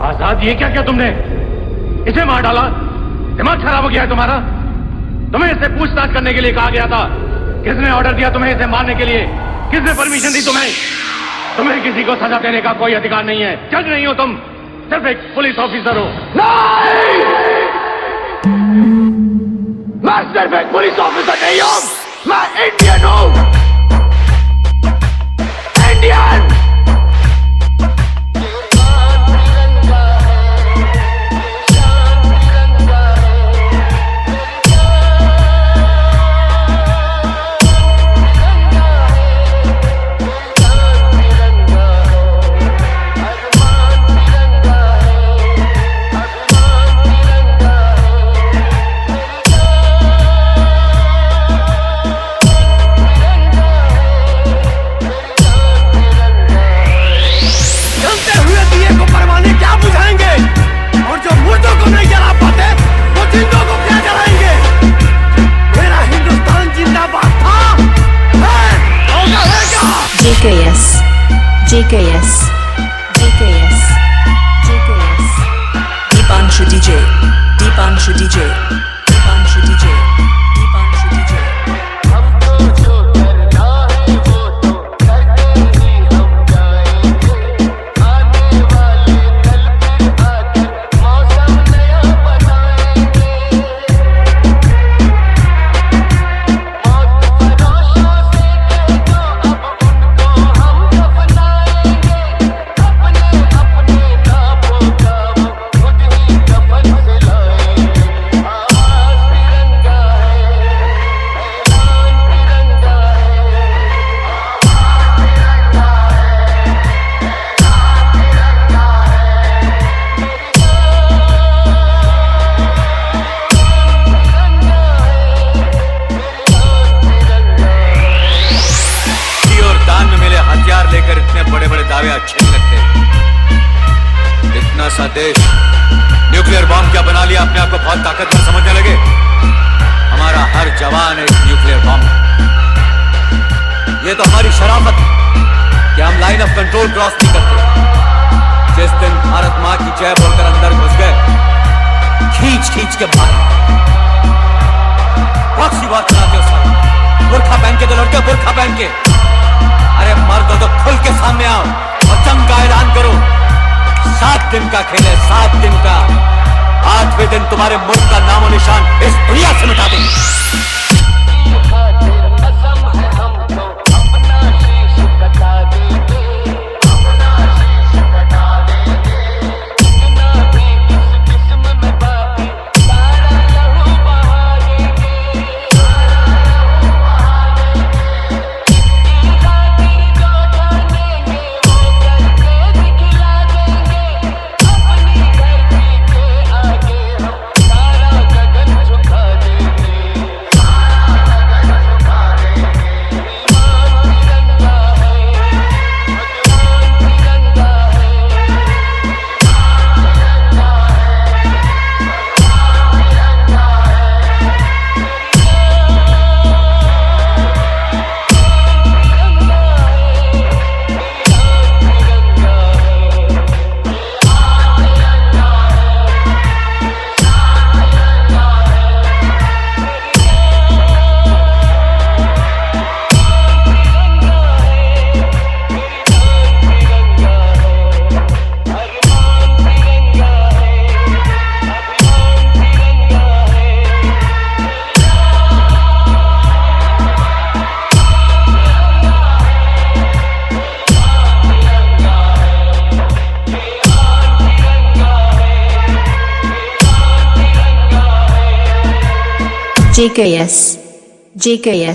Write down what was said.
आजाद, ये क्या किया तुमने? इसे मार डाला? दिमाग खराब हो गया है तुम्हारा? तुम्हें इससे पूछताछ करने के लिए कहा गया था। किसने ऑर्डर दिया तुम्हें इसे मारने के लिए? किसने परमिशन दी तुम्हें? तुम्हें किसी को सजा देने का कोई अधिकार नहीं है। जज नहीं हो तुम, सिर्फ एक पुलिस ऑफिसर हो। नहीं, मैं सिर्फ एक पुलिस ऑफिसर नहीं हूं, मैं इंडियन हूं। Indian. JKS Deepanshu DJ Deepanshu DJ Deepanshu DJ Deepanshu DJ हमको जो करना है वो तो करके ही हम जाएंगे। आने वाले कल फिर आकर मौसम नया बनाएंगे। मौत फरोशों से कह दो अब उनको हम दफनाएंगे। अपने अपने नामों का वो खुद ही कफन से लाएंगे। आवाज तिरंगा है, ऐलान तिरंगा है। और दान में मिले हथियार लेकर इतने बड़े बड़े दावे अच्छे नहीं लगते। इतना सा देश न्यूक्लियर बॉम्ब क्या बना लिया, अपने आप को बहुत ताकतवर समझने लगे। हमारा हर जवान एक न्यूक्लियर बॉम्ब। ये तो हमारी शराफत कि हम लाइन ऑफ कंट्रोल क्रॉस नहीं करते। जिस दिन भारत मां की जय बोलकर अंदर घुस गए, खींच खींच के मारे। बहुत सी बात सुनाते हो साहब, बुर्खा पहन के तो लड़के हो, बुर्खा पहन के। अरे मर्द तो खुल के सामने आओ और जंग का ऐलान करो। 7 दिन का खेल है, 7 दिन का। 8वें दिन तुम्हारे मुल्क का नामो निशान इस दुनिया से मिटा देंगे। खातिर कसम है हमको अपना शीश कटा देंगे। अपना शीश कटा देंगे। जितना भी इस जिस्म में बाकी सारा लहू बहा देंगे। सारा लहू बहा देंगे। इसकी खातिर जो जानेंगे वो करके दिखला देंगे। अपनी धरती पे आगे हम सारा गगन झुका देंगे। JKS